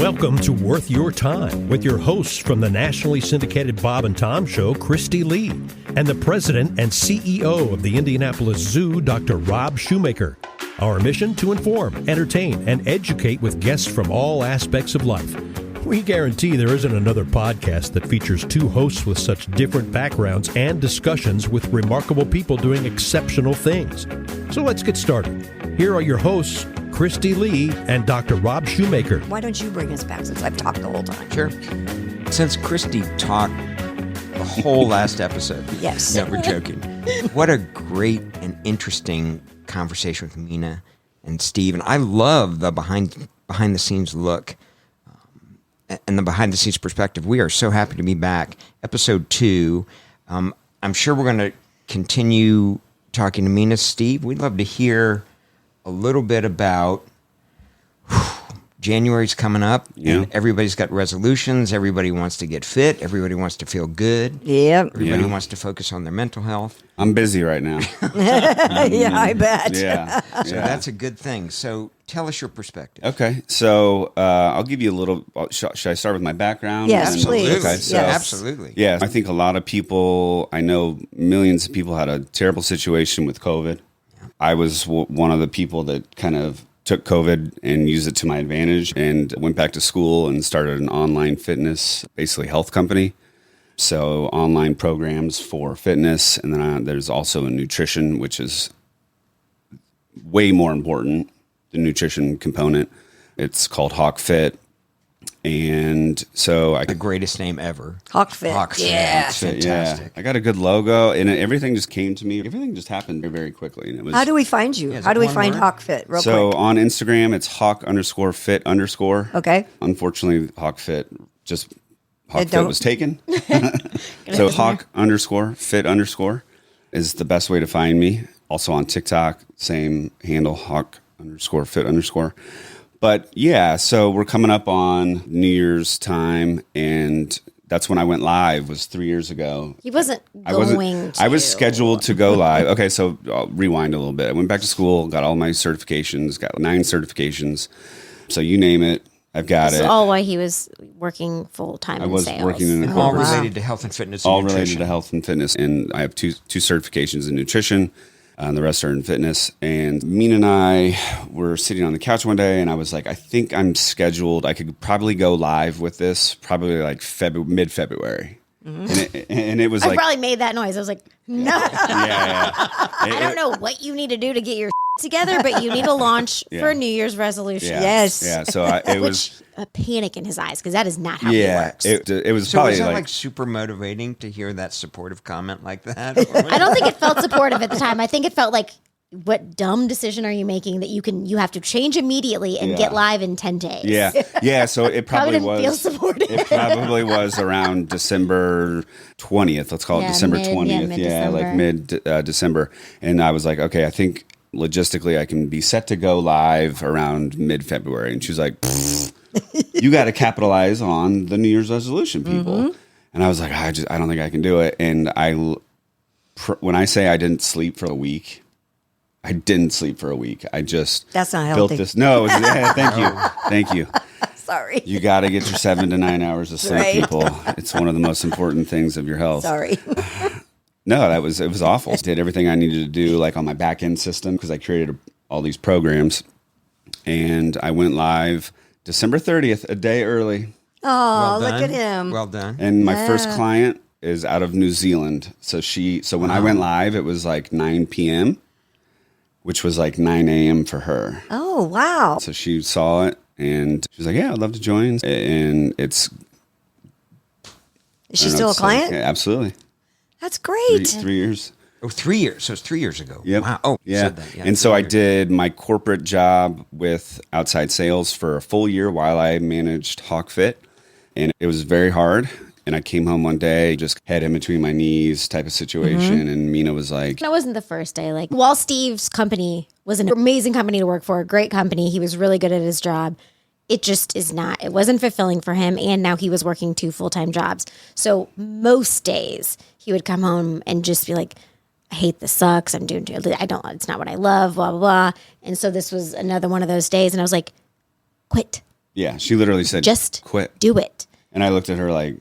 Welcome to Worth Your Time with your hosts from the nationally syndicated Bob and Tom Show, Kristi Lee, and the president and CEO of the Indianapolis Zoo, Dr. Rob Shumaker. Our mission to inform, entertain, and educate with guests from all aspects of life. We guarantee there isn't another podcast that features two hosts with such different backgrounds and discussions with remarkable people doing exceptional things. So let's get started. Here are your hosts, Kristi Lee and Dr. Rob Shumaker. Why don't you bring us back since I've talked the whole time? Sure. Since Kristi talked the whole last episode. Yes. No, we're joking. What a great and interesting conversation with Mina and Steve. And I love the behind the scenes look and the behind the scenes perspective. We are so happy to be back. Episode 2. I'm sure we're going to continue talking to Mina. Steve, we'd love to hear a little bit about January's coming up. Yeah. And everybody's got resolutions. Everybody wants to get fit. Everybody wants to feel good. Yep. Everybody wants to focus on their mental health. I'm busy right now. Yeah, I bet. Yeah. So that's a good thing. So tell us your perspective. Okay. So I'll give you a little. Should I start with my background? Yes, Absolutely. please. Okay, so- Yes. Absolutely. Yeah. I think a lot of people, I know millions of people had a terrible situation with COVID. I was one of the people that kind of took COVID and used it to my advantage and went back to school and started an online fitness, basically health company. So online programs for fitness. And then there's also a nutrition, which is way more important, the nutrition component. It's called HawkFit. And so The greatest name ever. HawkFit. HawkFit. Yeah. It's fantastic. Yeah, I got a good logo, and everything just came to me. Everything just happened very, very quickly. And it was How do we find you? is How it do we one find word? HawkFit? Real so quick. on Instagram, it's Hawk_Fit_. Okay. Unfortunately, HawkFit don't- HawkFit was taken. So Hawk_Fit_ is the best way to find me. Also on TikTok, same handle, Hawk_Fit_. But yeah, so we're coming up on New Year's time, and that's when I went live, was 3 years ago. He wasn't I going to. I was scheduled to go live. Okay, so I'll rewind a little bit. I went back to school, got all my certifications, got 9 certifications. So you name it, I've got This it. is all why he was working full time I in was sales. working in a All corporate, related to health and fitness. all and related nutrition. to health and fitness. And I have two certifications in nutrition, and the rest are in fitness. And Mina and I were sitting on the couch one day, and I was like, I think I'm scheduled. I could probably go live with this probably like mid-February. And it was I like, probably made that noise. I was like, no, yeah. I don't know what you need to do to get your together, but you need to launch for a New Year's resolution. Yeah. Yes. Yeah. So it was, A panic in his eyes because that is not how he yeah, works. it was So probably is that like, like super motivating to hear that supportive comment like that? I don't think it felt supportive at the time. I think it felt like, what dumb decision are you making that you have to change immediately and get live in 10 days? yeah. Yeah. So it Probably probably didn't was. feel supportive. It probably was around December 20th. Let's call it Yeah, December mid- 20th. yeah, like mid-December. mid December. And I was like, okay, I think logistically I can be set to go live around mid-February. And she was like, you got to capitalize on the New Year's resolution, people. And I was like, I don't think I can do it. And when I say I didn't sleep for a week, I didn't sleep for a week. I just That's not built healthy. this. No, thank you. Sorry. You got to get your 7 to 9 hours of sleep, Right. people. It's one of the most important things of your health. Sorry. No, it was awful. Did everything I needed to do, like on my back end system, because I created all these programs, and I went live December 30th, a day early. Oh, Well look done. at him. Well done. And my first client is out of New Zealand, so when I went live, it was like 9 p.m., which was like 9 a.m. for her. Oh, wow. So she saw it, and she was like, "Yeah, I'd love to join." And it's Is she still a client? Yeah, absolutely. That's great. 3 years. Oh, 3 years. So it's 3 years ago. Yep. Wow. Oh, you yeah. said that. Yeah, And so 3 I years. did my corporate job with outside sales for a full year while I managed HawkFit. And it was very hard. And I came home one day, just head in between my knees type of situation. And Mina was like, That wasn't the first day. Like, while Steve's company was an amazing company to work for, a great company, he was really good at his job. It just is not. It wasn't fulfilling for him. And now he was working 2 full-time jobs. So most days he would come home and just be like, I hate this, sucks. It's not what I love, blah, blah, blah. And so this was another one of those days. And I was like, quit. Yeah, she literally said, just quit. do it. And I looked at her like,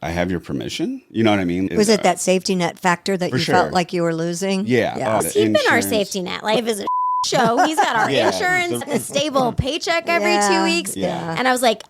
I have your permission? You know what I mean? Was it that safety net factor that you sure. felt like you were losing? Yeah. Oh, He's been our safety net. Life is a show. He's got our Yeah. insurance, a stable paycheck every Yeah. 2 weeks. Yeah. And I was like,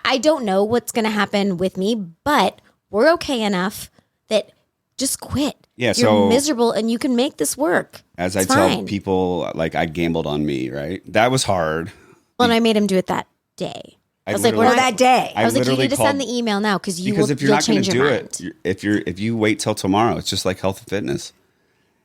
I don't know what's going to happen with me, but we're okay enough that just quit. Yeah, You're so- miserable and you can make this work. As It's I tell fine. people, like I gambled on me, right? That was hard. Well, and I made him do it that day. I was like, literally- we're not, that day. I was like, you literally need to send called- the email now because Because if you're you'll not going change to your do mind. it, if you wait till tomorrow, it's just like health and fitness.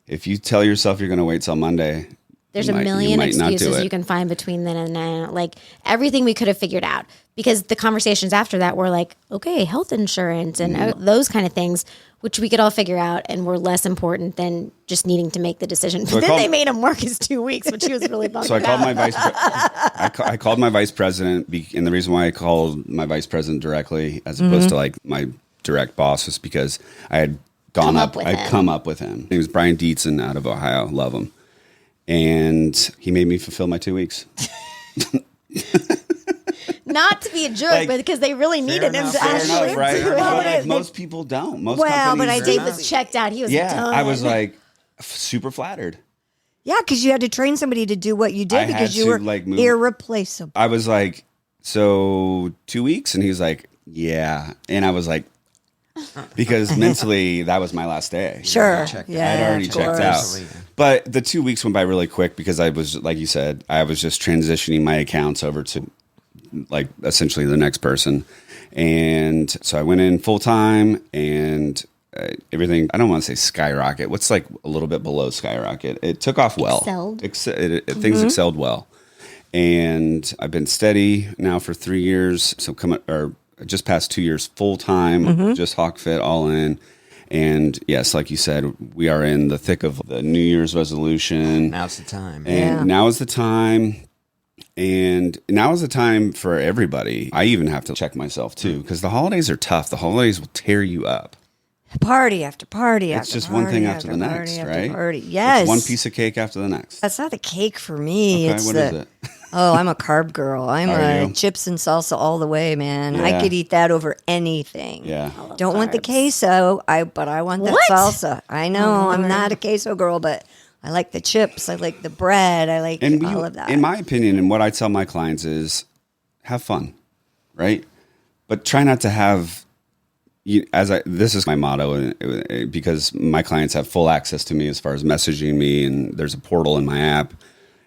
If you tell yourself you're going to wait till Monday, There's you a might- you million might not do excuses it. you can find between then and now. Like everything we could have figured out because the conversations after that were like, okay, health insurance and those kind of things, which we could all figure out and were less important than just needing to make the decision. So I But then called- they made him work his 2 weeks, which he was really bummed So I called about. my I called my vice president, and the reason why I called my vice president directly as opposed to like my direct boss was because I had gone Come up. up with I'd him. come up with him. He was Brian Dietzen out of Ohio. Love him, and he made me fulfill my 2 weeks. Not to be a jerk, Like, but because they really needed him enough, to fair actually enough, right? do it. But, like, most people don't. Most Well, but companies I do think Steve was checked out. He was Yeah, done. I was like super flattered. Yeah, because you had to train somebody to do what you did I had because you to, were like, move- irreplaceable. I was like, so 2 weeks? And he was like, yeah. And I was like, because mentally that was my last day. Sure. checked out. Yeah, I'd already of checked course. out. Absolutely. But the 2 weeks went by really quick because I was, like you said, I was just transitioning my accounts over to like essentially the next person. And so I went in full time and everything, I don't want to say skyrocket. What's like a little bit below skyrocket? It took off well. Excelled. Things excelled well. And I've been steady now for 3 years. So just past 2 years full time, just HawkFit all in. And yes, like you said, we are in the thick of the New Year's resolution. Now's the time. And Yeah. now is the time. And now is the time for everybody. I even have to check myself too, because the holidays are tough. The holidays will tear you up. Party after party It's after just party one thing after the party next, after right? Party. Yes. It's one piece of cake after the next. That's not the cake for me. Okay, it's what the, is it? Oh, I'm a carb girl. I'm Are a you? chips and salsa all the way, man. I Yeah. could eat that over anything. Yeah. Don't want the queso, but I want that What? salsa. I know I'm not a queso girl, but I like the chips. I like the bread. I like And all of that. in my opinion, and what I tell my clients is have fun, right? But try not to have, this is my motto, because my clients have full access to me as far as messaging me, and there's a portal in my app,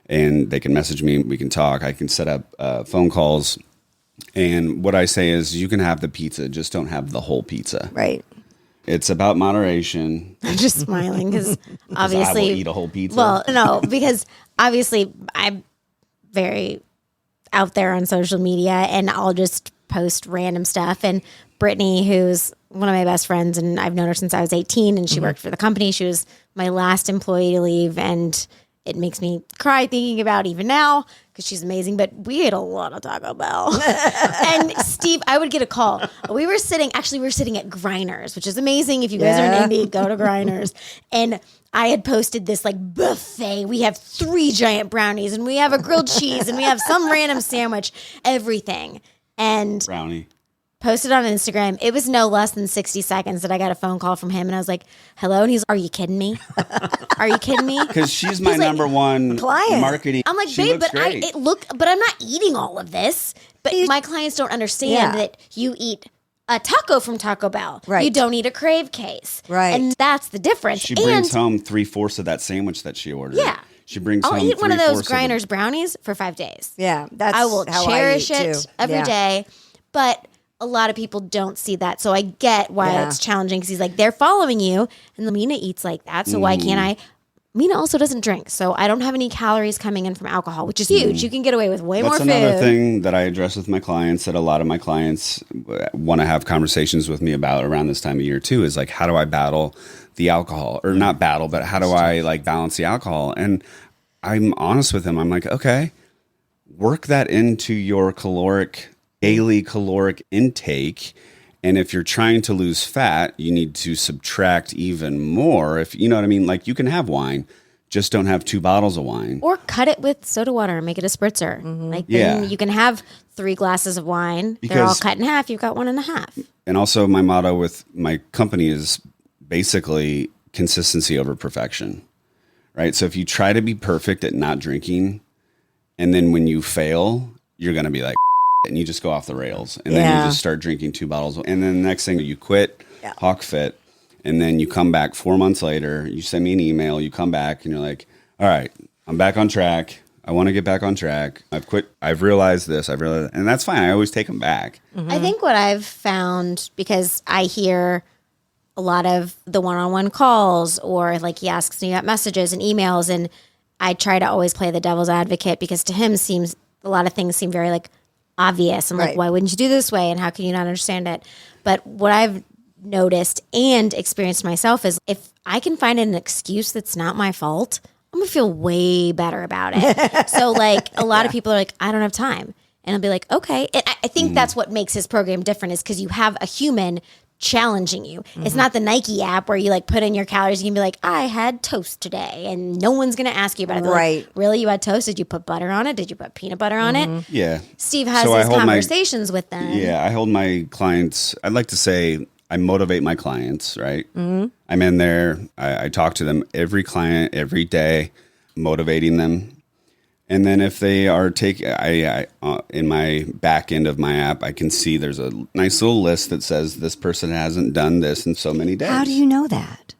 and they can message me, we can talk, I can set up phone calls. And what I say is you can have the pizza, just don't have the whole pizza. right. It's about moderation. I'm just smiling because I obviously will eat a whole pizza. Well, no, because obviously I'm very out there on social media and I'll just post random stuff. And Brittany, who's one of my best friends, and I've known her since I was 18 and she worked for the company. She was my last employee to leave. And it makes me cry thinking about even now because she's amazing. But we ate a lot of Taco Bell. And Steve, I would get a call. We were sitting at Grinders, which is amazing. If you guys are in Yeah. Indy, go to Grinders. And I had posted this like buffet. We have 3 giant brownies and we have a grilled cheese and we have some random sandwich, everything. And Brownie. posted on Instagram. It was no less than 60 seconds that I got a phone call from him and I was like, hello. And he's, are you kidding me? Are you kidding me? Because she's my He's like, number one client. marketing. I'm like, She babe, looks but great. but I'm not eating all of this. But my clients don't understand Yeah. that you eat a taco from Taco Bell. Right. You don't eat a crave case. Right. And that's the difference. She brings and home 3/4 of that sandwich that she ordered. Yeah. She brings I'll home eat one of 3/4 those the- Grinders brownies for 5 days. Yeah, that's I will how cherish I eat it too. every Yeah. day. But a lot of people don't see that. So I get why Yeah. it's challenging because he's like, they're following you. And Mina eats like that. So why can't I? Mina also doesn't drink. So I don't have any calories coming in from alcohol, which is huge. You can get away with way That's more food. another thing that I address with my clients that a lot of my clients want to have conversations with me about around this time of year too, is like, how do I battle the alcohol, or not battle, but how do I like balance the alcohol? And I'm honest with them. I'm like, okay, work that into your daily caloric intake. And if you're trying to lose fat, you need to subtract even more. If you know what I mean, like you can have wine, just don't have 2 bottles of wine. Or cut it with soda water and make it a spritzer. Like then you can have 3 glasses of wine. They're all Because- cut in half. You've got 1.5. And also my motto with my company is basically consistency over perfection, right? So if you try to be perfect at not drinking, and then when you fail, you're going to be like, and you just go off the rails. And then you just start drinking 2 bottles. And then the next thing, you quit HawkFit. And then you come back 4 months later, you send me an email, you come back and you're like, all right, I'm back on track. I want to get back on track. I've quit. I've realized this. And that's fine. I always take them back. I think what I've found, because I hear a lot of the one-on-one calls, or like he asks me about messages and emails, and I try to always play the devil's advocate, because to him seems a lot of things seem very like obvious. I'm like, why wouldn't you do this way? And how can you not understand it? But what I've noticed and experienced myself is if I can find an excuse that's not my fault, I'm gonna feel way better about it. So like a lot of people are like, I don't have time. And I'll be like, okay. And I think that's what makes his program different, is because you have a human challenging you. It's not the Nike app where you like put in your calories. You can be like, I had toast today, and no one's going to ask you about it. They're like, really? You had toast? Did you put butter on it? Did you put peanut butter on it? Yeah. Steve has So I these hold conversations with them. Yeah. I hold my clients, I'd like to say I motivate my clients, right? I'm in there. I talk to them, every client, every day, motivating them. And then if they are in my back end of my app, I can see there's a nice little list that says this person hasn't done this in so many days. How do you know that?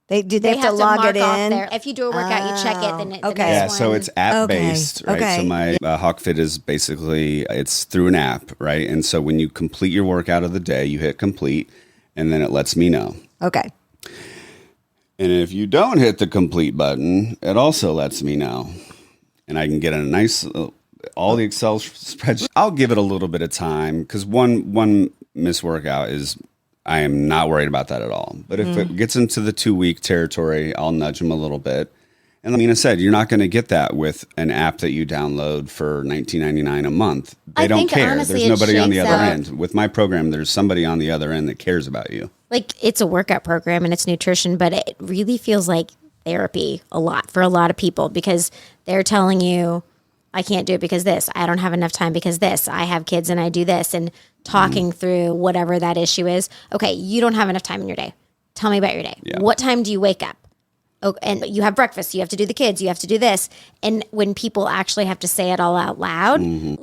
They have to log mark it off in? there. If you do a workout, you check it. Then the okay. Yeah, next so one. it's app based, right? Okay. So my HawkFit is basically, it's through an app, right? And so when you complete your workout of the day, you hit complete, and then it lets me know. Okay. And if you don't hit the complete button, it also lets me know. And I can get a nice, all the Excel spreadsheet. I'll give it a little bit of time, because one missed workout is, I am not worried about that at all. But if it gets into the 2-week territory, I'll nudge them a little bit. And like Mina said, you're not going to get that with an app that you download for $19.99 a month. They don't care. Honestly, There's nobody on the shakes other out. end. With my program, there's somebody on the other end that cares about you. Like it's a workout program and it's nutrition, but it really feels like therapy a lot for a lot of people, because they're telling you, I can't do it because this, I don't have enough time because this, I have kids and I do this, and talking through whatever that issue is. Okay, you don't have enough time in your day. Tell me about your day. Yeah. What time do you wake up? Oh, and you have breakfast, you have to do the kids, you have to do this. And when people actually have to say it all out loud, and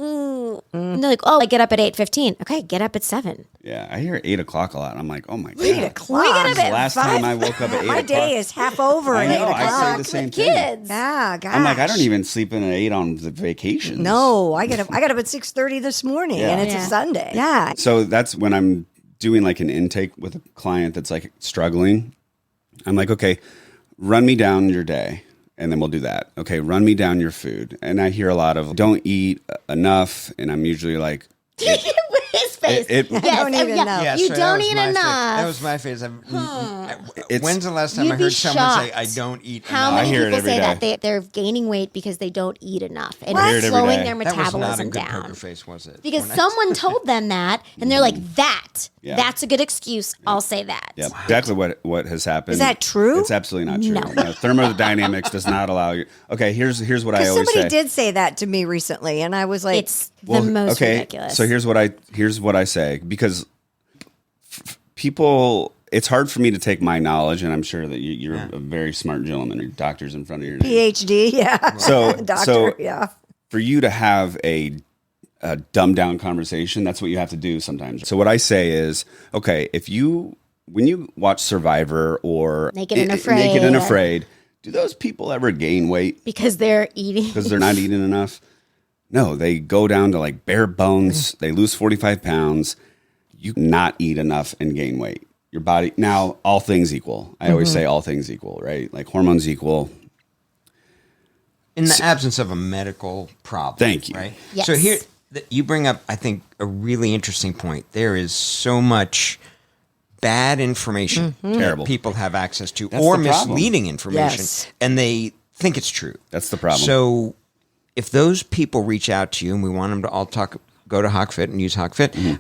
they're like, oh, I get up at 8:15. Okay, get up at 7. Yeah, I hear 8 o'clock a lot. I'm like, oh my God. 8 o'clock. get up at Last time I woke up at 8 My o'clock. day is half over I at 8 know, I say o'clock. the same With thing. kids. Yeah, gosh. I'm like, I don't even sleep in at 8 on the vacations. No, I got up at 6:30 this morning, Yeah. and it's a Sunday. Yeah. So that's when I'm doing like an intake with a client that's like struggling. I'm like, okay, run me down your day, and then we'll do that. Okay, run me down your food. And I hear a lot of don't eat enough, and I'm usually like, His face. It- yes, don't even know. Yeah, you so don't eat that enough. was my phase. It's- When's the last time You'd I be heard someone say, shocked I don't eat How enough? I many hear it people every say that day. they're gaining weight because they don't eat enough, and I hear it's it every slowing day. their That was not a metabolism good down? poker face, was it? Because When I- someone told them that, and they're like, Yeah. that's a good excuse. I'll say that. yeah, exactly what has happened. Is that true? It's absolutely not true. No. Thermodynamics does not allow you. Okay, here's what I Because always somebody say. did say that to me recently, and I was like, It's the most ridiculous. So here's what I say, because people, it's hard for me to take my knowledge, and I'm sure that you're a very smart gentleman. Your doctor's in front of your name. PhD, yeah. So Doctor, so yeah. for you to have a dumbed down conversation, that's what you have to do sometimes. So what I say is, okay, when you watch Survivor or Naked and Afraid. Naked and Afraid, do those people ever gain weight Because they're eating. because they're not eating enough? No, they go down to like bare bones. They lose 45 pounds. You not eat enough and gain weight. Your body, now, all things equal. I always say all things equal, right? Like hormones equal. in the absence of a medical problem. Thank you. Right? Yes. So here, you bring up, I think, a really interesting point. There is so much bad information Terrible. that people have access to, That's or the problem. misleading information, Yes. and they think it's true. That's the problem. So if those people reach out to you, and we want them to all go to HawkFit and use HawkFit,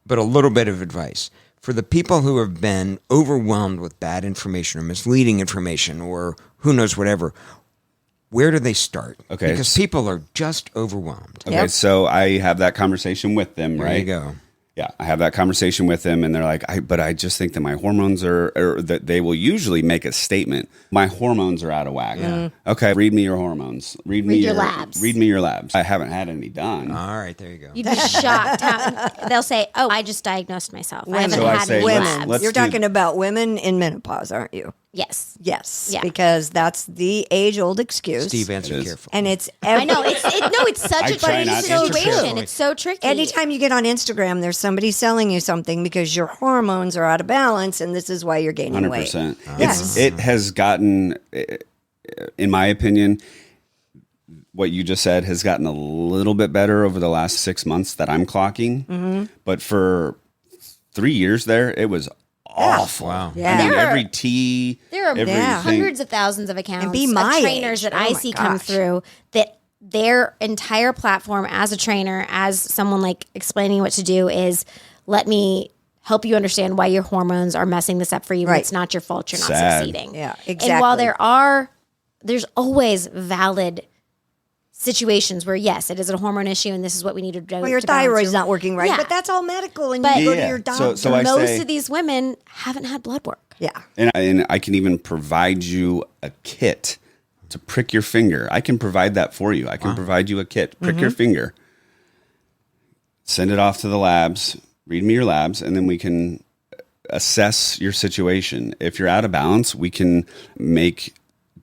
but a little bit of advice. For the people who have been overwhelmed with bad information or misleading information or who knows whatever. Where do they start? Okay. Because people are just overwhelmed. Okay, so I have that conversation with them, There right? you go. Yeah, I have that conversation with them, and they're like, but I just think that my hormones or that they will usually make a statement. My hormones are out of whack. Okay, read me your hormones. Read me your labs. Read me your labs. I haven't had any done. All right, there you go. You'd be shocked. They'll say, "Oh, I just diagnosed myself. I haven't So I had say, any let's- labs." let's You're do- talking about women in menopause, aren't you? Yes. Yes. Yeah. Because that's the age-old excuse. Steve, answer It is. careful. And it's I know it's such I a try tricky not to answer situation. carefully. It's so tricky. anytime you get on Instagram, there's somebody selling you something because your hormones are out of balance, and this is why you're gaining weight. 100%. Yes. It has gotten, in my opinion, what you just said has gotten a little bit better over the last 6 months that I'm clocking. Mm-hmm. But for 3 years there, it was awful. Wow. Yeah. I mean, There are- every tea, There are everything. hundreds of thousands of accounts And be of my trainers age. that I Oh my see come gosh. through that their entire platform as a trainer, as someone like explaining what to do is let me help you understand why your hormones are messing this up for you. Right. It's not your fault. You're not Sad. succeeding. Yeah, And while exactly. there's always valid situations where yes, it is a hormone issue and this is what we need to do. Well, your to balance thyroid's your- not working right, Yeah. but that's all medical, and But- you go to Yeah. your So- doctor. so I Most say- of these women haven't had blood work. yeah. And I can even provide you a kit to prick your finger. I can provide that for you. I can provide you a kit. Prick your finger. Send it off to the labs. Read me your labs, and then we can assess your situation. If you're out of balance, we can make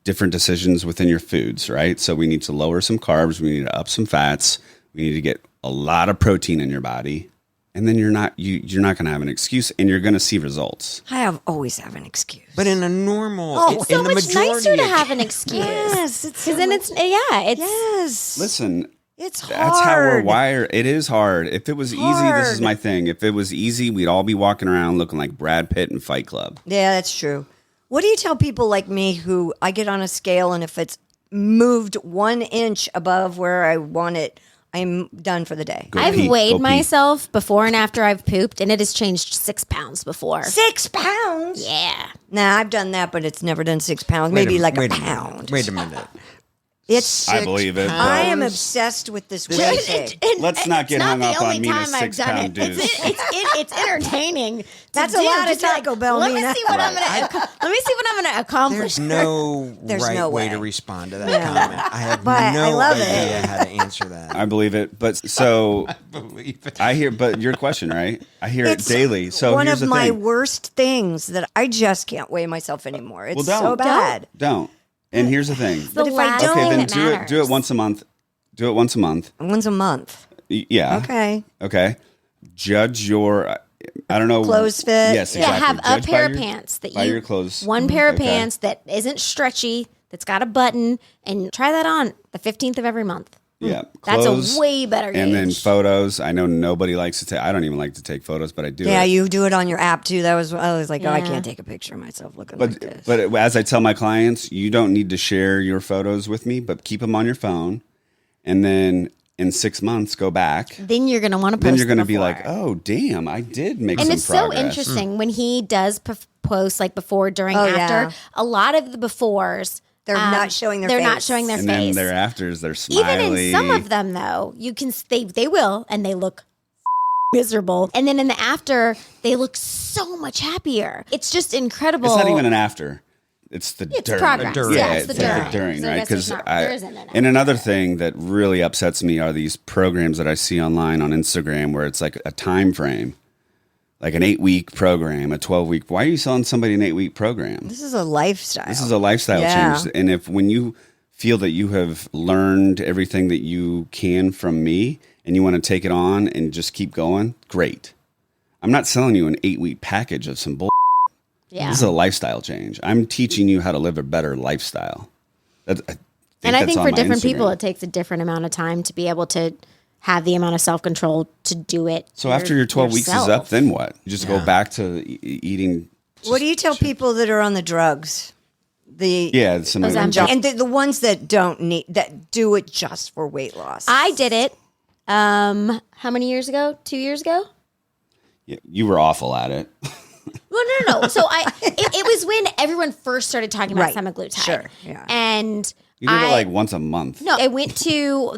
different decisions within your foods, right? So we need to lower some carbs. We need to up some fats. We need to get a lot of protein in your body. And then you're not going to have an excuse, and you're going to see results. Always have an excuse. But in a normal, Oh, in So the much majority nicer to of- have an excuse. yes, it's Because then it's it's yes. Listen, It's hard. that's how we're wired. It is hard. If it was easy, this is Hard. my thing. If it was easy, we'd all be walking around looking like Brad Pitt in Fight Club. Yeah, that's true. What do you tell people like me who I get on a scale, and if it's moved 1 inch above where I want it, I'm done for the day. Go I've pee. Go weighed pee. myself before and after I've pooped, and it has changed 6 pounds before. 6 pounds? Yeah. Nah, I've done that, but it's never done 6 pounds. Wait Maybe like a wait pound. minute. Wait a minute. It's I believe it. I but am obsessed with this weight thing. Let's not get hung up on Mina's 6 pound dues. It's entertaining. to That's a do, lot of just like, Taco Bell, Let me Mina. see what I'm gonna. Let me see what I'm gonna accomplish. There's no There's right no way way. to respond to that comment. I have But no I love idea it. how to answer that. I believe it. But so believe it. I hear, but your question, right? I hear It's it daily. So one here's of the my thing. worst things that I just can't weigh myself anymore. It's Well, so don't. bad. Don't. And here's the thing. The But if I last don't- Okay, thing then that do it matters. once a month. Do it once a month. Once a month. Yeah. Okay. Okay. Judge your. I don't know. Clothes fit. Yes. Yeah, Exactly. have a Judge pair by of your- pants that by you your clothes. one pair of Okay. pants that isn't stretchy, that's got a button, and try that on the 15th of every month. Yeah. That's Clothes, a way better And then gauge. photos. I know nobody likes to take. I don't even like to take photos, but I do. Yeah, it. you do it on your app too. I was like, oh, I Yeah. can't take a picture of myself looking like this. But as I tell my clients, you don't need to share your photos with me, but keep them on your phone, and then in 6 months go back. Then you're gonna want to post. Then you're going to the be like, before. oh damn, I did make And some it's progress. so interesting when he does post like before, during, Oh, after. yeah. A lot of the befores, They're not showing their They're not face. showing their And face. then thereafters, they're Even smiley. in some of them, though, you can they will, and they look miserable. And then in the after, they look so much happier. It's just incredible. It's not even an after. It's the It's during. progress. Yeah, It's the like during. during, So I right? guess there's Because not- there isn't an and another thing that really upsets me are these programs that I see online on Instagram where it's like a time frame, like an 8-week program, a 12-week. Why are you selling somebody an 8-week program? This is a lifestyle. This is a lifestyle Yeah. change. And when you feel that you have learned everything that you can from me and you want to take it on and just keep going, great. I'm not selling you an 8-week package of some bull. Yeah. This is a lifestyle change. I'm teaching you how to live a better lifestyle. And I that's think on for my different people, Instagram. it takes a different amount of time to be able to have the amount of self control to do it. So after your 12 weeks is up, yourself. then what? You just go Yeah. back to eating. What do you tell people that are on the drugs? Yeah, some Ozempic. And the ones that don't need, that do it just for weight loss. I did it. How many years ago? 2 years ago? you were awful at it. Well, no. So it was when everyone first started talking about Right. semaglutide. Sure, yeah. And You did it like once a month. no, I went to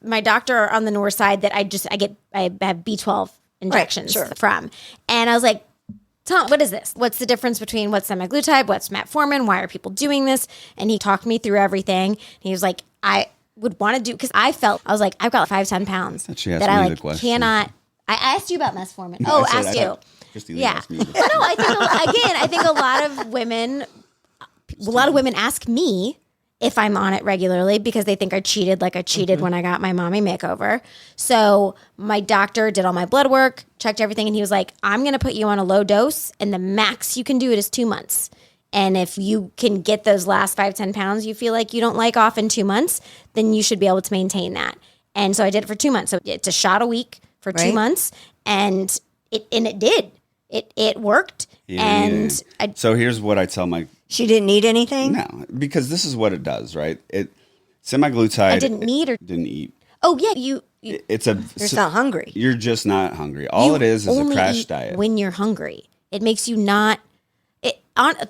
my doctor on the north side that I have B12 injections sure. from. And I was like, Tom, what is this? What's the difference between what's semaglutide, what's metformin? Why are people doing this? And he talked me through everything. He was like, I would want to do, because I was like, I've got 5-10 pounds She asked that me I the like question. cannot. I asked you about metformin. I said, asked you. Kristi Lee Yeah. asked me No, the- I think a lot of women ask me if I'm on it regularly because they think I cheated like I cheated when I got my mommy makeover. So my doctor did all my blood work, checked everything, and he was like, I'm going to put you on a low dose, and the max you can do it is 2 months. And if you can get those last 5-10 pounds you feel like you don't like off in 2 months, then you should be able to maintain that. And so I did it for 2 months. So it's a shot a week for 2 Right. months, and it did. It worked. And So here's what I tell my She didn't need anything? no, because this is what it does, right? Semaglutide. I didn't need or didn't eat. oh yeah, you It's You're just not hungry. You're just not hungry. All it is a only crash eat diet. when you're hungry. It makes you not.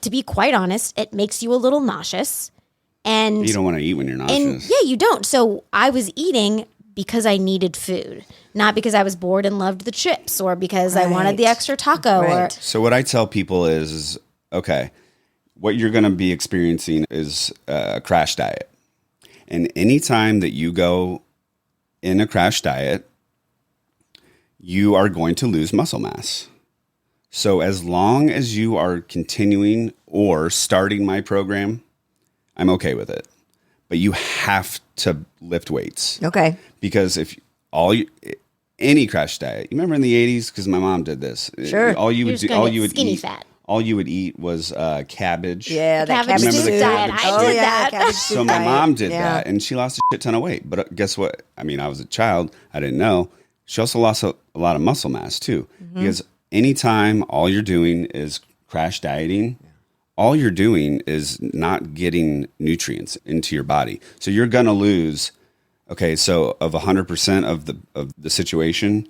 To be quite honest, it makes you a little nauseous, and You don't want to eat when you're nauseous. yeah, you don't. So I was eating because I needed food, not because I was bored and loved the chips, or because I wanted the Right. extra taco. Or Right. So what I tell people is okay, what you're going to be experiencing is a crash diet. And anytime that you go in a crash diet, you are going to lose muscle mass. So as long as you are continuing or starting my program, I'm okay with it. But you have to lift weights. Okay. Because if any crash diet, you remember in the 80s, because my mom did this. Sure. All you You're would just do, gonna all get you would skinny eat, fat. all you would eat was cabbage. Yeah, that Cabbage cabbage soup soup. diet. I did that. Cabbage So soup my diet. mom did Yeah. that, and she lost a shit ton of weight. But guess what? I mean, I was a child. I didn't know. She also lost a lot of muscle mass too, Mm-hmm. because anytime all you're doing is crash dieting, all you're doing is not getting nutrients into your body. So you're gonna lose. Okay, so of 100% of the situation,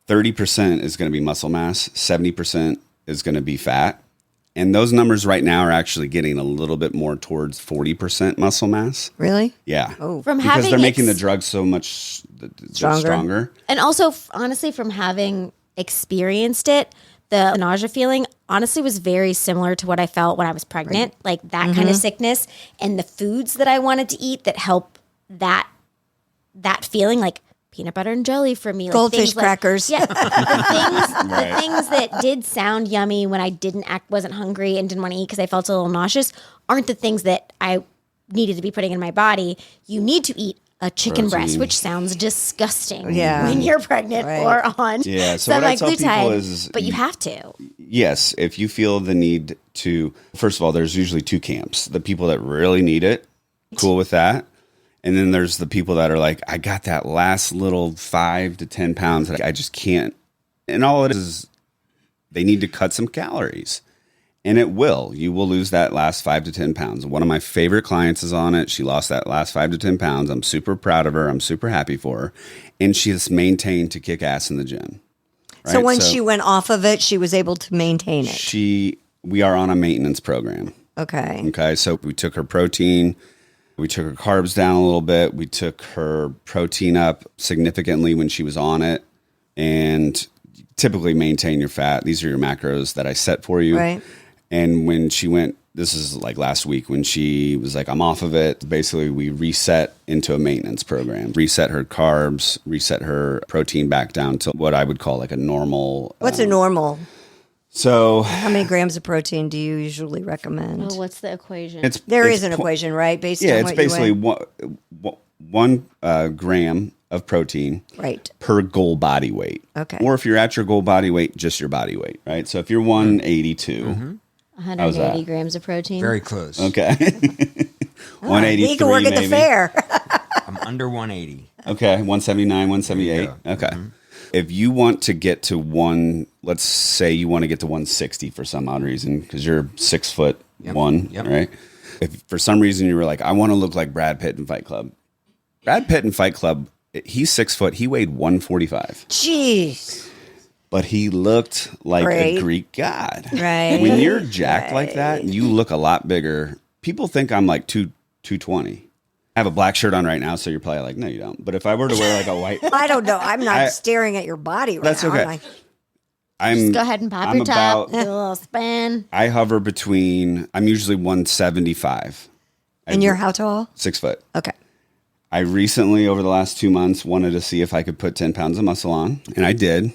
30% is going to be muscle mass, 70% is going to be fat, and those numbers right now are actually getting a little bit more towards 40% muscle mass. Really? Yeah, From because having they're making the ex- drugs so much stronger. And also, honestly, from having experienced it, the nausea feeling honestly was very similar to what I felt when I was pregnant, like that kind of sickness, and the foods that I wanted to eat that help that feeling, like peanut butter and jelly for me, like Goldfish things like- crackers. yeah, the things that did sound yummy when I wasn't hungry and didn't want to eat because I felt a little nauseous, aren't the things that I needed to be putting in my body. You need to eat a chicken breast, which sounds disgusting Yeah. when you're pregnant Right. or on Yeah, so what I tell people semaglutide, is but you have to. Yes, if you feel the need to, first of all, there's usually two camps. The people that really need it, cool with that. And then there's the people that are like, I got that last little 5 to 10 pounds that I just can't. And all it is they need to cut some calories. And it will. You will lose that last 5 to 10 pounds. One of my favorite clients is on it. She lost that last 5 to 10 pounds. I'm super proud of her. I'm super happy for her. And she has maintained to kick ass in the gym. So right? when she went off of it, she was able to maintain it. We are on a maintenance program. Okay. Okay, so we took her protein, we took her carbs down a little bit, we took her protein up significantly when she was on it, and typically maintain your fat. These are your macros that I set for you. Right. And when she went, this is like last week, when she was like, I'm off of it, basically we reset into a maintenance program. Reset her carbs, reset her protein back down to what I would call like a normal. What's a normal? So How many grams of protein do you usually recommend? Oh, what's the equation? There it's is an equation, right? Based Yeah, on it's what basically you weigh? one gram of protein Right. per goal body weight. Okay. Or if you're at your goal body weight, just your body weight, right? So if you're 182, 180 that? grams of protein. Very close. okay. 183 You can work at maybe. the fair. I'm under 180. Okay, 179, 178. There you go. Okay. If you want to get to let's say you want to get to 160 for some odd reason, because you're 6'1", Yep. right? If for some reason you were like, I want to look like Brad Pitt in Fight Club. Brad Pitt in Fight Club, he's 6 foot. He weighed 145. Jeez. but he looked like Great. a Greek god. Right. When you're jacked like that, you look a lot bigger. People think I'm like 220. I have a black shirt on right now, so you're probably like, no, you don't. But if I were to wear like a white, I don't know. I'm not staring at your body right That's now. okay. I'm like, Just go ahead and pop your top, do a little spin. I hover between. I'm usually 175. and you're how tall? 6 foot. Okay. I recently, over the last 2 months, wanted to see if I could put 10 pounds of muscle on, and I did.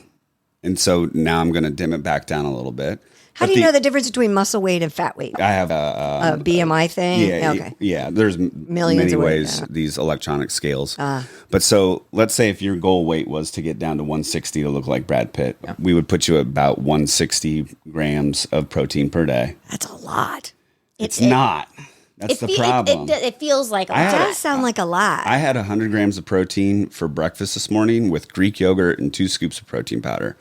And so now I'm going to dim it back down a little bit. How do you know the difference between muscle weight and fat weight? I have a BMI thing? Yeah, Okay. yeah. There's Millions many of ways, ways, these electronic scales. But so let's say if your goal weight was to get down to 160 to look like Brad Pitt, we would put you at about 160 grams of protein per day. That's a lot. It's not. That's the problem. It feels like a It lot. does sound like a lot. I had 100 grams of protein for breakfast this morning with Greek yogurt and 2 scoops of protein powder.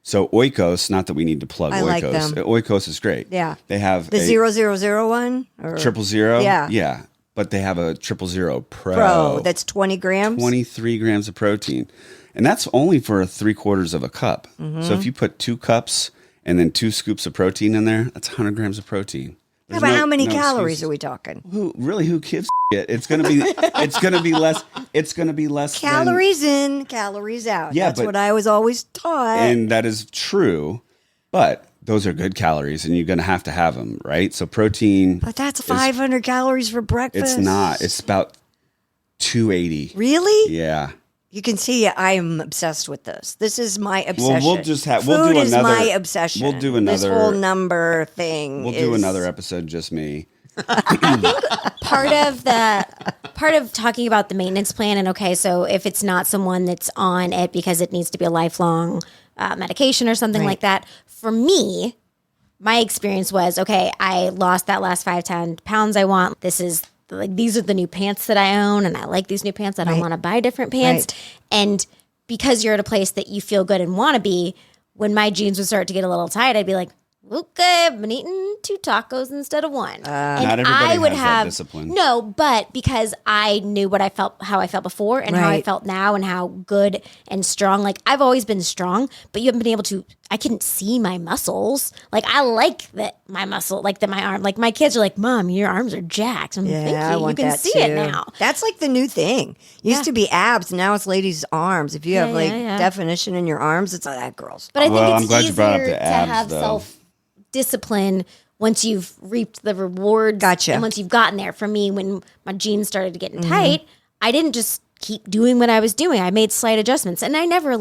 So Oikos, not that we need to plug I Oikos. like them. Oikos is great. Yeah. They have the 001? Or 000. Yeah. Yeah. But they have a 000 Pro. That's 20 grams? 23 grams of protein. And that's only for 3/4 of a cup. Mm-hmm. So if you put 2 cups and then 2 scoops of protein in there, that's 100 grams of protein. Yeah, There's but how many no calories excuses. are we talking? Who gives a shit? It's gonna be less Calories in, calories out. Yeah, That's but- what I was always taught. and that is true, but those are good calories and you're gonna have to have them, right? So protein, but that's 500 calories for breakfast. it's not. It's about 280. Really? Yeah. You can see I am obsessed with this. This is my obsession. Well, we'll just have Food do is another. my obsession. We'll do This another. whole number thing. We'll do another episode, just me. part of talking about the maintenance plan, and okay, so if it's not someone that's on it because it needs to be a lifelong medication or something like that, for me, my experience was, okay, I lost that last 5-10 pounds I want. These are the new pants that I own, and I like these new pants. I don't want to buy different pants. Right. And because you're at a place that you feel good and want to be, when my jeans would start to get a little tight, I'd be like, okay, I've been eating 2 tacos instead of 1. And Not everybody I would has that have discipline. No, but because I knew how I felt before and how I Right. felt now and how good and strong. Like I've always been strong, but you haven't been able to. I couldn't see my muscles. Like I like that my muscle, like that my arm. Like my kids are like, "Mom, your arms are jacked." I'm like, Yeah, thank I you. want You can that see too. it now. That's like the new thing. Used Yeah. to be abs, now it's ladies' arms. If you have like yeah. definition in your arms, it's like that girls. But I think Well, it's I'm glad you brought up easier the to abs, have though. self-discipline once you've reaped the rewards. Gotcha. And once you've gotten there. For me, when my jeans started getting Mm-hmm. tight, I didn't just keep doing what I was doing. I made slight adjustments. And I never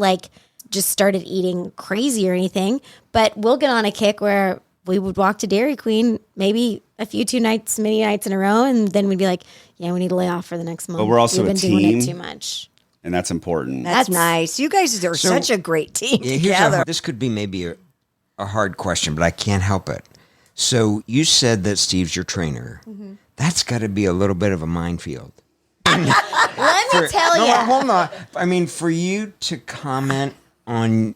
just started eating crazy or anything. But we'll get on a kick where we would walk to Dairy Queen maybe many nights in a row. And then we'd be like, yeah, we need to lay off for the next month. we're also We've a been doing it team. too much. And that's important. That's nice. You guys are such a great team Yeah, together. this could be maybe a hard question, but I can't help it. So you said that Steve's your trainer. That's got to be a little bit of a minefield. Let me tell No, you. hold on. I mean, for you to comment on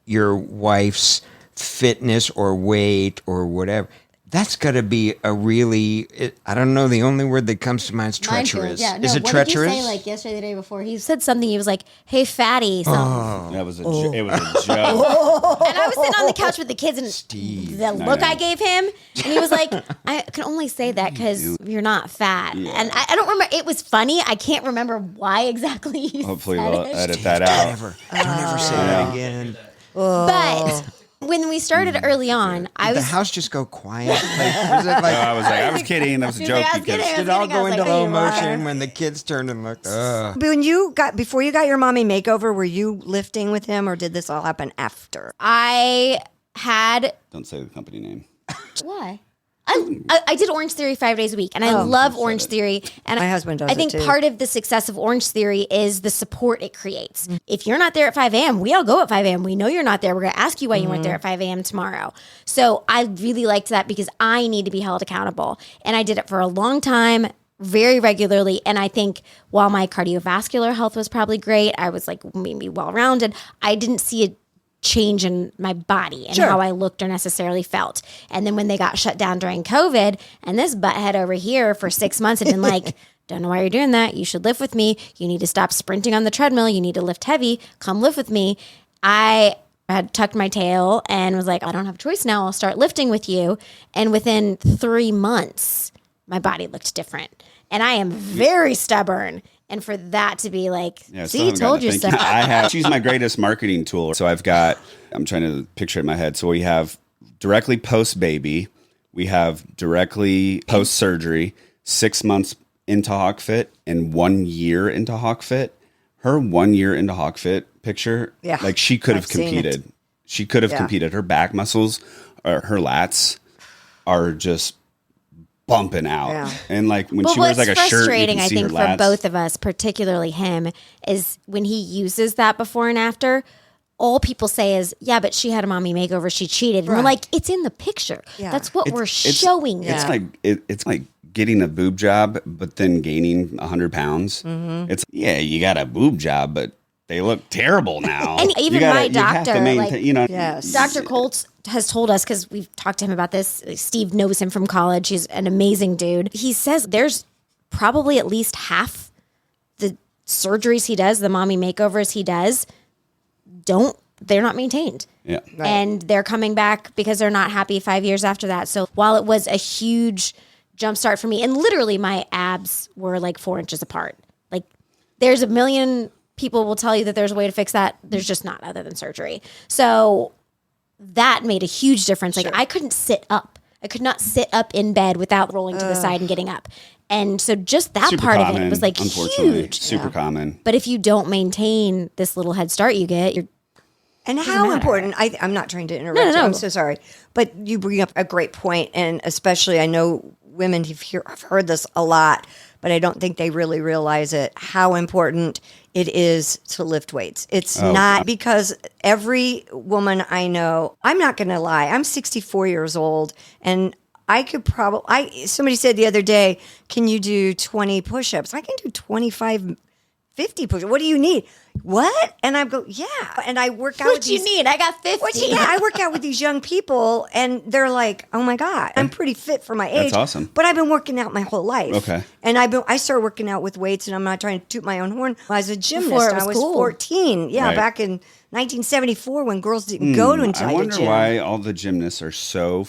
your wife's fitness or weight or whatever, that's got to be a really, I don't know, the only word that comes to mind is treacherous. Yeah, no, is it what treacherous? Did you say like yesterday, the day before? He said something. He was like, "Hey, fatty," something. That was it was a joke. And I was sitting on the couch with the kids, and the look know. I gave him, and he was like, "I can only say that because you're not fat." And I don't remember. It was funny. I can't remember why exactly. He Hopefully said we'll it. edit that Don't out. ever say that again. But when we started early on, I Did the was. house just go quiet? Was it like, I was kidding. That was a He's like, joke I was kidding. because did it all I go was into like, low "Oh, you are." motion when the kids turned and looked? Ugh. Before you got your mommy makeover, were you lifting with him or did this all happen after? I had don't say the company name. why. I did Orange Theory 5 days a week, and I love Orange Theory. And My husband does I it think too. part of the success of Orange Theory is the support it creates. If you're not there at 5 a.m., we all go at 5 a.m. We know you're not there. We're going to ask you why you weren't there at 5 a.m. tomorrow. So I really liked that because I need to be held accountable. And I did it for a long time, very regularly. And I think while my cardiovascular health was probably great, I was like maybe well-rounded, I didn't see a change in my body and how I looked or necessarily felt. And then when they got shut down during COVID, and this butthead over here for 6 months had been like, don't know why you're doing that. You should lift with me. You need to stop sprinting on the treadmill. You need to lift heavy. Come lift with me. I I had tucked my tail and was like, I don't have a choice now. I'll start lifting with you. And within 3 months, my body looked different. And I am very stubborn. And for that to be like, see, told you so. She's my greatest marketing tool. So I'm trying to picture it in my head. So we have directly post baby. We have directly post surgery, 6 months into HawkFit and 1 year into HawkFit. Her 1 year into HawkFit picture, like she could have competed. She could have competed. Her back muscles, or her lats are just bumping out. Yeah. And like when she wears like a shirt, you frustrating, can see I think, her lats. for both of us, particularly him, is when he uses that before and after, all people say is, yeah, but she had a mommy makeover, she cheated. And we're like, it's in the picture. Yeah. That's what we're showing. It's like getting a boob job, but then gaining 100 pounds. Mm-hmm. It's, you got a boob job, but they look terrible now. And even my doctor, yes. Dr. Colts has told us, because we've talked to him about this. Steve knows him from college. He's an amazing dude. He says there's probably at least half the surgeries he does, the mommy makeovers he does, they're not maintained. Yeah. Right. And they're coming back because they're not happy 5 years after that. So while it was a huge jumpstart for me, and literally my abs were like 4 inches apart. Like there's a million people will tell you that there's a way to fix that. There's just not, other than surgery. So that made a huge difference. Like I couldn't sit up. I could not sit up in bed without rolling to the side and getting up. And so just that super part common, of it was like huge. Super common. But if you don't maintain this little head start you get, you're. And how important, I'm not trying to interrupt you, I'm so sorry, but you bring up a great point, and especially I know women have heard this a lot, but I don't think they really realize it, how important it is to lift weights. It's not, because every woman I know, I'm not going to lie, I'm 64 years old, and I could somebody said the other day, can you do 20 push-ups? I can do 25, 50 push-ups. What do you need? What? And I go, yeah. And I work out with these. What you need? I got 50. I work out with these young people, and they're like, oh my God, I'm pretty fit for my age. That's awesome. But I've been working out my whole life. Okay. And I started working out with weights, and I'm not trying to toot my own horn. I was a gymnast. I was cool. 14. Yeah, Right. Back in 1974 when girls didn't go to inside I the wonder gym. why all the gymnasts are so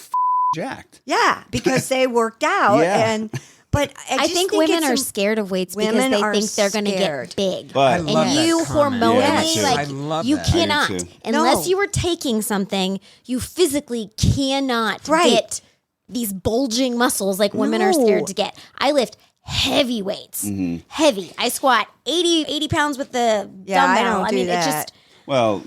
jacked. Yeah, because they worked out. Yeah. But I think women are scared of weights because women they are think they're going to scared. get big. But I and love that you comment. hormonally, Yeah, I love you that. cannot, I do too. unless No. you are taking something, you physically cannot Right. get these bulging muscles like women are scared to get. I lift heavy weights, heavy. I squat 80 pounds with the Yeah, I dumbbell. don't do mean, that. it just. Well,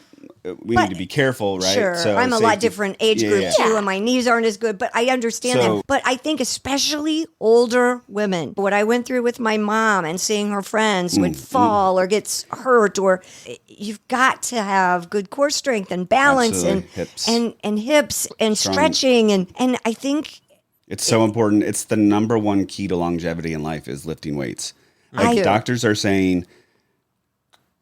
we need to be careful, right? Sure, So I'm a lot different age group Yeah. too, and my knees aren't as good, but I understand So- that. But I think especially older women, what I went through with my mom and seeing her friends would fall or gets hurt, or you've got to have good core strength and balance Absolutely. Hips. and hips and Strong. stretching, and I think It's so important. It's the number one key to longevity in life is lifting weights. Like do. doctors are saying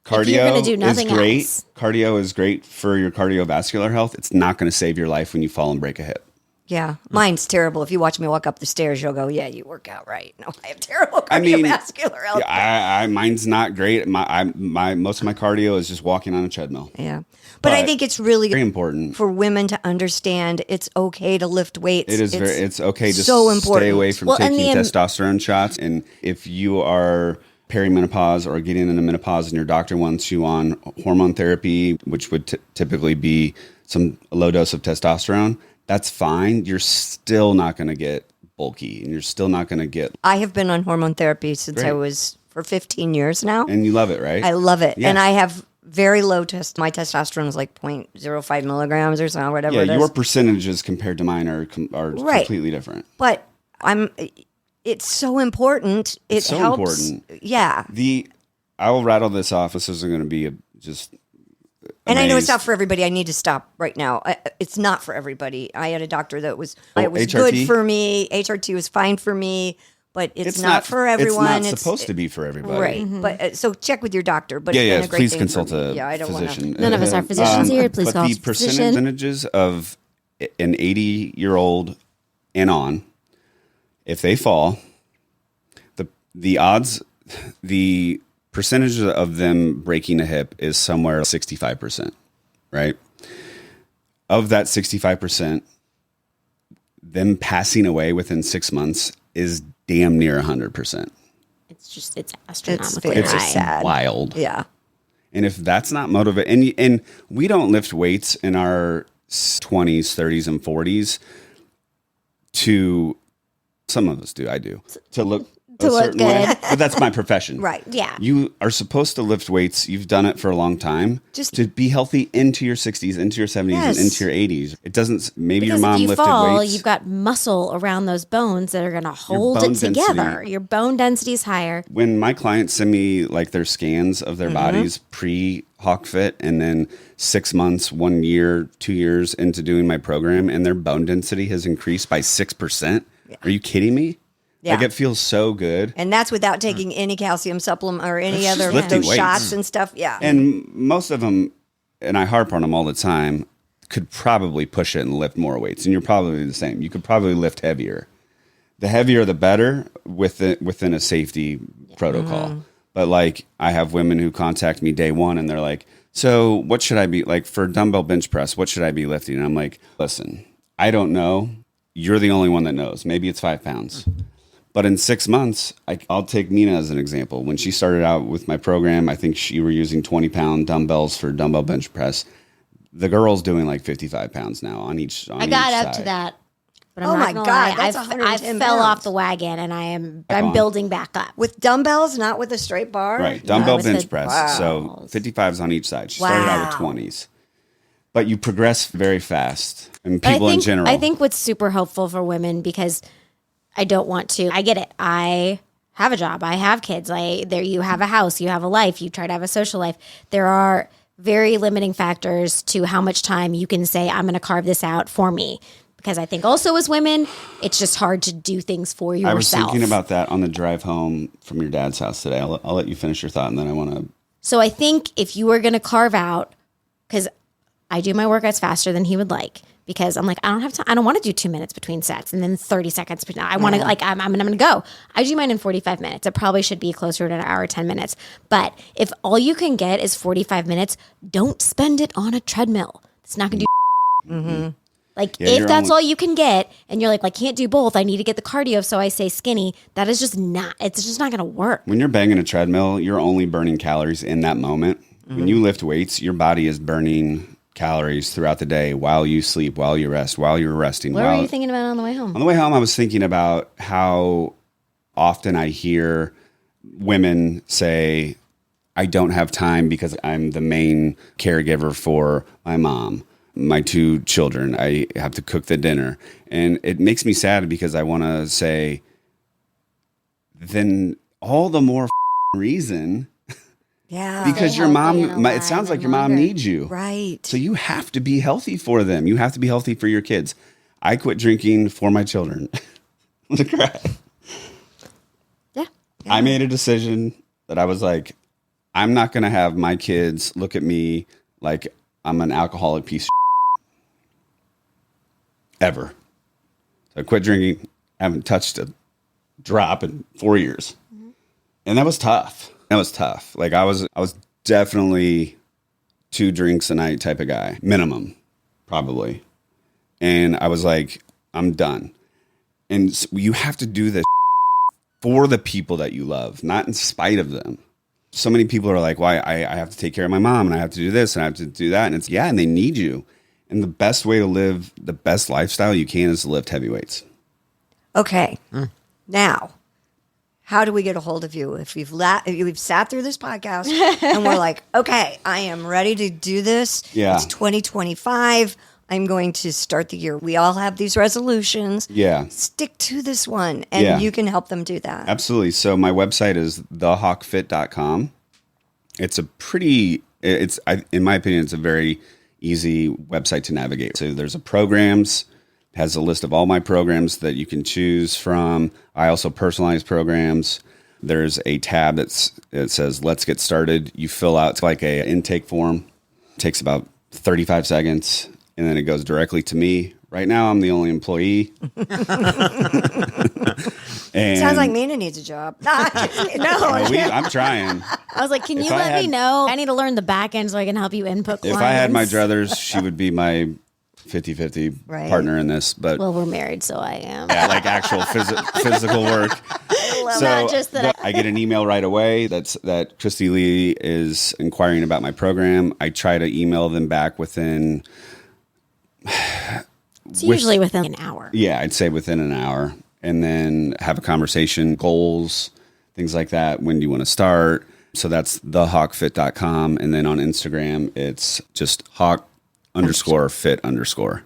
If you're gonna cardio do is nothing great. else. Cardio is great for your cardiovascular health. It's not going to save your life when you fall and break a hip. yeah, mine's terrible. If you watch me walk up the stairs, you'll go, "Yeah, you work out right." No, I have terrible I mean, cardiovascular health. mine's not great. My most of my cardio is just walking on a treadmill. Yeah. But I think it's really Very important. for women to understand it's okay to lift weights. It is it's okay to so stay important. away from Well, and taking the- testosterone shots. And if you are perimenopause or getting into menopause and your doctor wants you on hormone therapy, which would typically be some low dose of testosterone, that's fine. You're still not going to get bulky, and you're still not going to get. I have been on hormone therapy since I Great. was for 15 years now. And you love it, right? I love it. Yeah. And I have very low my testosterone is like 0.05 milligrams or something, whatever it is. your percentages compared to mine are Right. completely different. But it's so important. It so helps. important. Yeah. I will rattle this off. This isn't going to be just. And I know it's amazed. not for everybody. I need to stop right now. It's not for everybody. I had a doctor that was it was HRT? good for me. HRT was fine for me, but it's not for everyone. It's not supposed to be for everybody. Right. But so check with your doctor. But Yeah, it's been yeah. a great Please thing consult for me. a Yeah, I don't physician. None of us are physicians here. Please but call the a physician. percentages of an 80-year-old and on, if they fall, the odds, the percentage of them breaking a hip is somewhere 65%, right? Of that 65%, them passing away within 6 months is damn near 100%. It's astronomically It's high. sad. Wild. Yeah. And if that's not motivating, and we don't lift weights in our 20s, 30s, and 40s some of us do, I do, to look To a look certain way. good. But that's my profession. Right. Yeah. You are supposed to lift weights. You've done it for a long time. Just to be healthy into your 60s, into your 70s, Yes. and into your 80s. It doesn't, maybe Because your mom if you lifted fall, weights. you've got muscle around those bones that are going to hold bone it together. density. Your bone density is higher. When my clients send me like their scans of Mm-hmm. their bodies pre HawkFit, and then 6 months, 1 year, 2 years into doing my program, and their bone density has increased by 6%. Are you kidding me? Yeah. Like, it feels so good. And that's without taking any calcium supplement or any That's other just lifting those weights. shots and stuff. Yeah. And most of them, and I harp on them all the time, could probably push it and lift more weights. And you're probably the same. You could probably lift heavier. The heavier, the better within a safety protocol. Mm-hmm. But like, I have women who contact me day one and they're like, so what should I be like for dumbbell bench press? What should I be lifting? And I'm like, listen, I don't know. You're the only one that knows. Maybe it's 5 pounds. But in 6 months, I'll take Mina as an example. When she started out with my program, I think she were using 20-pound dumbbells for dumbbell bench press. The girl's doing like 55 pounds now on each. I got each up side. to that. But I'm Oh not my gonna God, lie. that's I 110 fell pounds. off the wagon, and I'm on. building back up. With dumbbells, not with a straight bar. Right, dumbbell with bench the press. Wow. So 55s on each side. She started out with Wow. 20s. But you progress very fast. And But people in general. I think what's super helpful for women, because I don't want to. I get it. I have a job. I have kids. You have a house. You have a life. You try to have a social life. There are very limiting factors to how much time you can say, I'm going to carve this out for me. Because I think also as women, it's just hard to do things for yourself. I was thinking about that on the drive home from your dad's house today. I'll let you finish your thought, and then I want to. So I think if you were going to carve out, because I do my workouts faster than he would like, because I'm like, I don't have time. I don't want to do 2 minutes between sets and then 30 seconds. I want to I'm going to go. I do mine in 45 minutes. It probably should be closer to an hour, 10 minutes. But if all you can get is 45 minutes, don't spend it on a treadmill. It's not going to do. Mm-hmm. Like, Yeah, if you're that's only- all you can get, and you're like, I can't do both. I need to get the cardio, so I say skinny. That is just not. It's just not going to work. When you're banging a treadmill, you're only burning calories in that moment. Mm-hmm. When you lift weights, your body is burning calories throughout the day while you sleep, while you rest, while you're resting. What were you thinking about on the way home? On the way home, I was thinking about how often I hear women say, I don't have time because I'm the main caregiver for my mom, my 2 children. I have to cook the dinner. And it makes me sad because I want to say, then all the more reason, Yeah. because Stay your healthy mom, and it sounds alive like and your mom longer. needs you. Right. So you have to be healthy for them. You have to be healthy for your kids. I quit drinking for my children. I'm gonna cry. Yeah. I made a decision that I was like, I'm not going to have my kids look at me like I'm an alcoholic piece of ever. So I quit drinking. Haven't touched a drop in 4 years. And that was tough. Like I was definitely 2 drinks a night type of guy, minimum, probably. And I was like, I'm done. And you have to do this for the people that you love, not in spite of them. So many people are like, well, I have to take care of my mom and I have to do this and I have to do that. And it's, yeah, and they need you. And the best way to live the best lifestyle you can is to lift heavy weights. Okay. Now, how do we get a hold of you? If we've sat through this podcast and we're like, okay, I am ready to do this. Yeah. It's 2025. I'm going to start the year. We all have these resolutions. Yeah. Stick to this one, and Yeah. you can help them do that. Absolutely. So my website is thehawkfit.com. It's a pretty, in my opinion, it's a very easy website to navigate. So there's a programs, has a list of all my programs that you can choose from. I also personalize programs. There's a tab it says, let's get started. You fill out, it's like a intake form. It takes about 35 seconds. And then it goes directly to me, Right now, I'm the only employee. And Sounds like Mina needs a job. I'm trying. I was like, can you If I let me had- know? I need to learn the back end so I can help you input If clients. I had my druthers, she would be my 50-50 Right. partner in this. But Well, we're married, so I am. yeah, like actual physical work. Not just that I get an email right away that Kristi Lee is inquiring about my program. I try to email them back within. It's usually within an hour. Yeah, I'd say within an hour, and then have a conversation, goals, things like that. When do you want to start? So that's thehawkfit.com. And then on Instagram, it's just hawk_fit_. So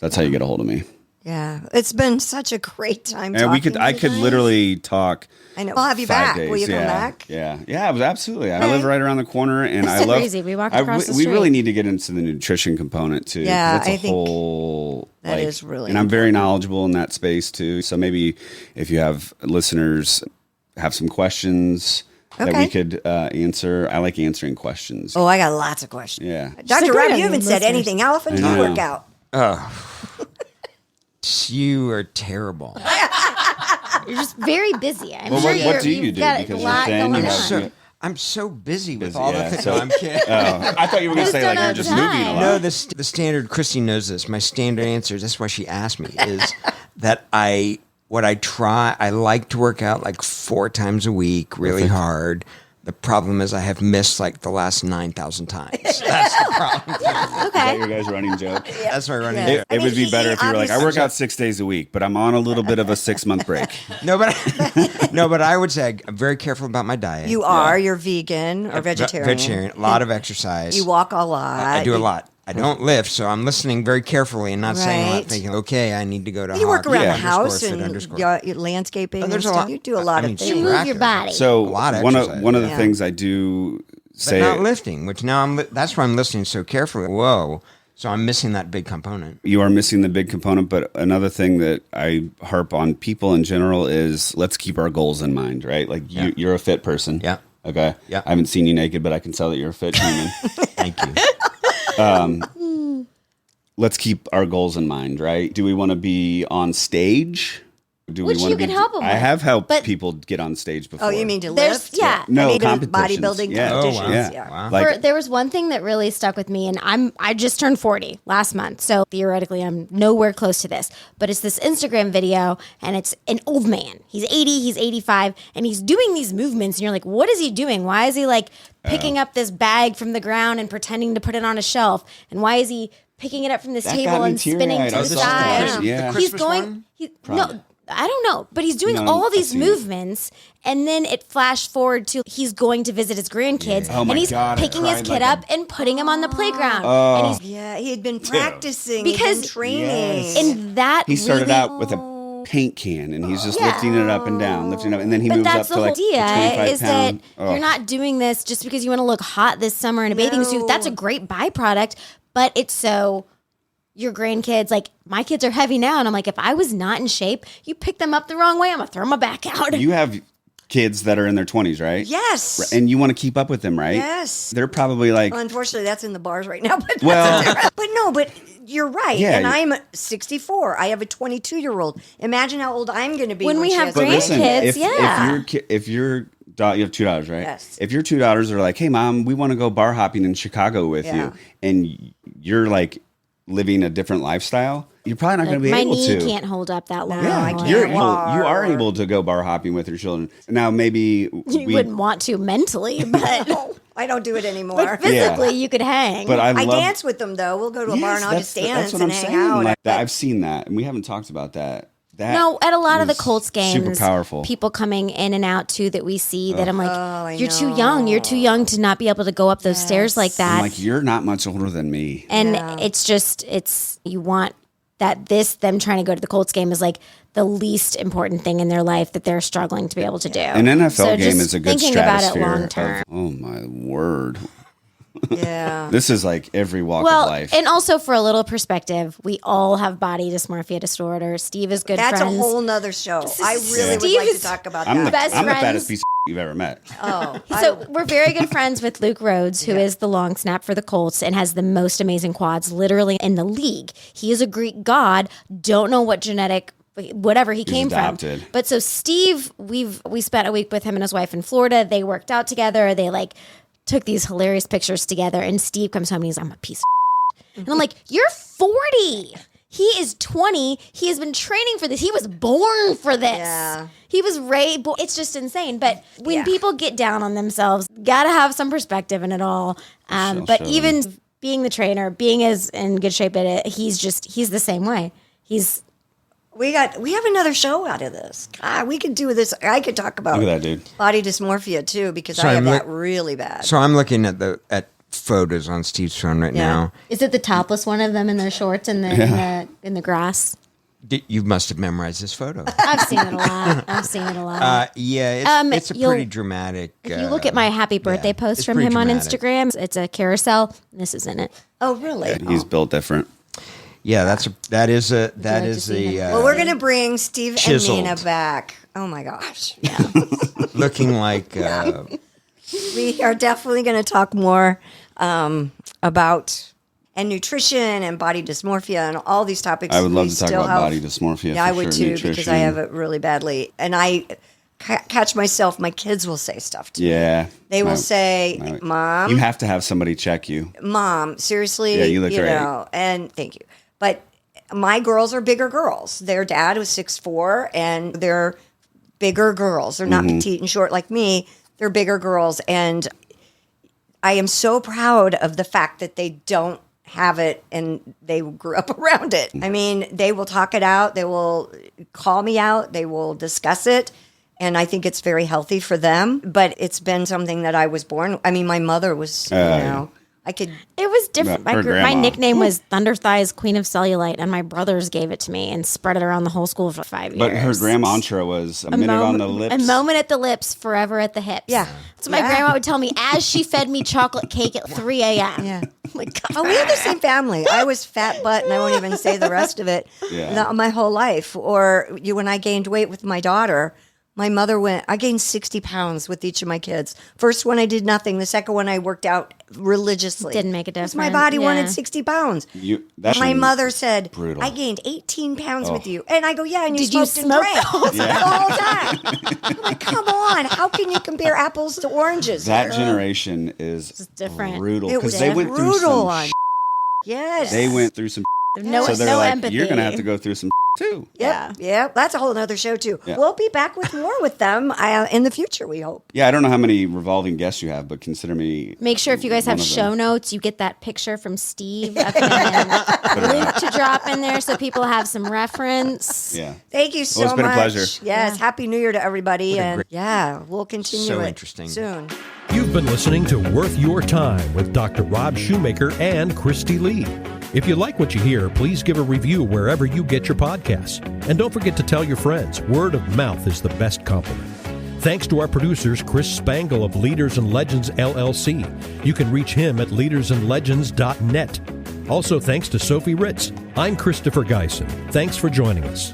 that's how you get a hold of me. Yeah, it's been such a great time. And I could literally talk. I know. I'll have you 5 back. days. Will you come Yeah. back? Yeah, absolutely. I live right around the corner, and I That's love. crazy. We walk across the We really street. need to get into the nutrition component too. 'cause Yeah, that's a I think whole. that is really And I'm very knowledgeable in that space too. So maybe if you have listeners have some questions that Okay. we could answer. I like answering questions. Oh, I got lots of questions. Yeah. Dr. So Rob, good you on haven't you, said listeners. anything. How often do you know. work out? You are terrible. You're just very busy. I'm Well, sure what do you've you do? got Because a you're lot thin, going you on. have- I'm so busy with Busy, all yeah. the things. So- No, I'm kidding. I thought you were going to Just say like don't you're have just time. moving a lot. No, the standard, Kristi knows this, my standard answer, that's why she asked me, is that I like to work out like 4 times a week, really hard. The problem is I have missed like the last 9,000 times. That's the problem. Is that Okay. your guys' running joke? That's my running Yeah. joke. It would be better if you were like, I work obviously- out 6 days a week, but I'm on a little bit of a 6-month break. No, but I would say I'm very careful about my diet. You are. You're vegan or vegetarian. Vegetarian. A lot of exercise. You walk a lot. I do a lot. I don't lift, so I'm listening very carefully and not saying a lot, Right. thinking, okay, I need to go to You work Hawk. around Yeah. the house Underscore, and fit, underscore. your landscaping and There's a stuff. lot. You do a lot I mean, of she's things. You move right your there. body. So A lot of one exercise. of the Yeah. things I do But say, not lifting, which now that's why I'm listening so carefully. Whoa. So I'm missing that big component. you are missing the big component. But another thing that I harp on people in general is let's keep our goals in mind, right? Like Yeah. you're a fit person. Yeah. Okay. Yeah. I haven't seen you naked, but I can tell that you're a fit human. Thank you. Let's keep our goals in mind, right? Do we want to be on stage? Do Which we want you to can help 'em I with. have helped But- people get on stage before. Oh, you mean to There's- lift? yeah. No, I mean, competitions. bodybuilding Yeah. competitions. Oh, wow. Yeah. Wow. Like, There was one thing that really stuck with me, and I just turned 40 last month, so theoretically I'm nowhere close to this. But it's this Instagram video, and it's an old man. He's 80, he's 85, and he's doing these movements, and you're like, what is he doing? Why is he like picking up this bag from the ground and pretending to put it on a shelf? And why is he picking it up from this That table got me and spinning teary-eyed. to I the saw side? that. Yeah. He's Christmas going. one? No, I don't know, but he's doing No, all I've these seen it. movements, and then it flashed forward to he's going to visit his grandkids, Oh my and he's God, I picking his cried kid like up and putting him on the playground, and he's Yeah, he had been practicing. Because- he'd been training. Yes. and that he started really, out with a paint can, and he's just lifting it up and down, lifting it up, and then he But moves up that's to the whole like a idea 25 is that pound. you're not doing this just because you want to look hot this summer in a bathing suit. That's a great byproduct, but it's so your grandkids, like my kids are heavy now, and I'm like, if I was not in shape, you pick them up the wrong way, I'm gonna throw them back out. You have kids that are in their 20s, right? Yes. And you want to keep up with them, right? Yes. They're probably like, Unfortunately, that's in the bars right now. But Well- but you're right. Yeah, and you- I'm 64. I have a 22-year-old. Imagine how old I'm going to be When we she have has but a listen, grandkids, if yeah. if your you have 2 daughters, right? Yes. If your 2 daughters are like, hey, Mom, we want to go bar hopping in Chicago with Yeah. you, and you're like living a different lifestyle, you're probably not going to be my able knee to. can't hold up that long. I Yeah, can't. you're Bar. you are able to go bar hopping with your children. Now, maybe You wouldn't want to mentally, but I don't do it anymore. but physically you could hang. But I I love dance with them, though. We'll go to a bar and I'll just dance what and I'm hang saying. out. Like, I've seen that, and we haven't talked about that. That no, at a lot of the is Colts games, super powerful. people coming in and out too that we see that I'm like, I you're too young. You're too young to not be able to go up those stairs like that. I'm like, you're not much older than me. And Yeah. it's you want that them trying to go to the Colts game is like the least important thing in their life that they're struggling to be able to do. An NFL So game just is a good thinking about it stratosphere. long term. Oh my word! Yeah. This is like every walk of Well, life. and also for a little perspective, we all have body dysmorphia disorder. Steve is good That's friends. a whole nother show. I really would Steve like to is talk about I'm the that. best I'm the friends. fattest piece of you've ever met. Oh, So we're very good friends with Luke Rhodes, who is the long snap for the Colts and has the most amazing quads literally in the league. He is a Greek god. Don't know what genetic whatever he came adopted. from. But so Steve, we spent a week with him and his wife in Florida. They worked out together. They like took these hilarious pictures together. And Steve comes home and he's, I'm a piece of and I'm like, you're 40. He is 20. He has been training for this. He was born for this. Yeah. He was raised. It's just insane. But when people get down on themselves, got to have some perspective in it all. But even being the trainer, being as in good shape at it, he's the same way. We have another show out of this. God, we could do this. I could talk about Look at that, dude. body dysmorphia too, because So I have I'm that really bad. So I'm looking at photos on Steve's phone right now. Is it the topless one of them in their shorts in the grass? You must have memorized this photo. I've seen it a lot. It's a pretty dramatic. If you look at my happy birthday post from him on Instagram, it's a carousel. This is in it. Oh, really? Yeah, he's built different. Yeah, that is a. Well, we're gonna bring Steve chiseled. and Mina back. Oh my gosh! looking like. We are definitely going to talk more about and nutrition and body dysmorphia and all these topics. I would love we to talk still about have. body dysmorphia. Yeah, for I would sure. too, Nutrition. because I have it really badly, and I catch myself. My kids will say stuff to me. Yeah, They will say, "Mom, you have to have somebody check you." Mom, seriously, Yeah, you look great. and thank you. But my girls are bigger girls. Their dad was 6'4", and they're bigger girls. They're not petite and short like me. They're bigger girls, and I am so proud of the fact that they don't have it and they grew up around it. I mean, they will talk it out. They will call me out. They will discuss it. And I think it's very healthy for them. But it's been something that I was born. I mean, my mother was, I could. It was different. Her My grandma. nickname was Thunder Thighs, Queen of Cellulite, and my brothers gave it to me and spread it around the whole school for 5 years. But her grandma mantra was a minute on the lips. A moment at the lips, forever at the hips. Yeah. So my grandma would tell me as she fed me chocolate cake at 3 a.m. Yeah. Oh my God. Oh, we have the same family. I was fat butt, and I won't even say the rest of it. Yeah. My whole life. Or when I gained weight with my daughter, my mother I gained 60 pounds with each of my kids. First one, I did nothing. The second one, I worked out religiously. Didn't make a difference. My body Yeah. wanted 60 pounds. My mother said, brutal. I gained 18 pounds with you. And I go, yeah, and you Did you smoked and smoke drank the whole the whole time. I'm like, come on. How can you compare apples to oranges? That generation is different. brutal It because was they went through brutal some. on. Yes. They went through some. No, so they're no like, empathy. you're gonna have to go through some too. Yeah. That's a whole other show, too. Yeah. We'll be back with more with them in the future, we hope. Yeah, I don't know how many revolving guests you have, but consider me. Make sure if you guys have one of them. show notes, you get that picture from Steve of him and link to drop in there so people have some reference. Yeah. Thank you so Well, it's been a much. pleasure. Yes. Happy New Year to everybody. And great- we'll continue So it interesting. soon. You've been listening to Worth Your Time with Dr. Rob Shumaker and Kristi Lee. If you like what you hear, please give a review wherever you get your podcasts. And don't forget to tell your friends. Word of mouth is the best compliment. Thanks to our producers, Chris Spangle of Leaders and Legends LLC. You can reach him at leadersandlegends.net. Also, thanks to Sophie Ritz. I'm Christopher Geisen. Thanks for joining us.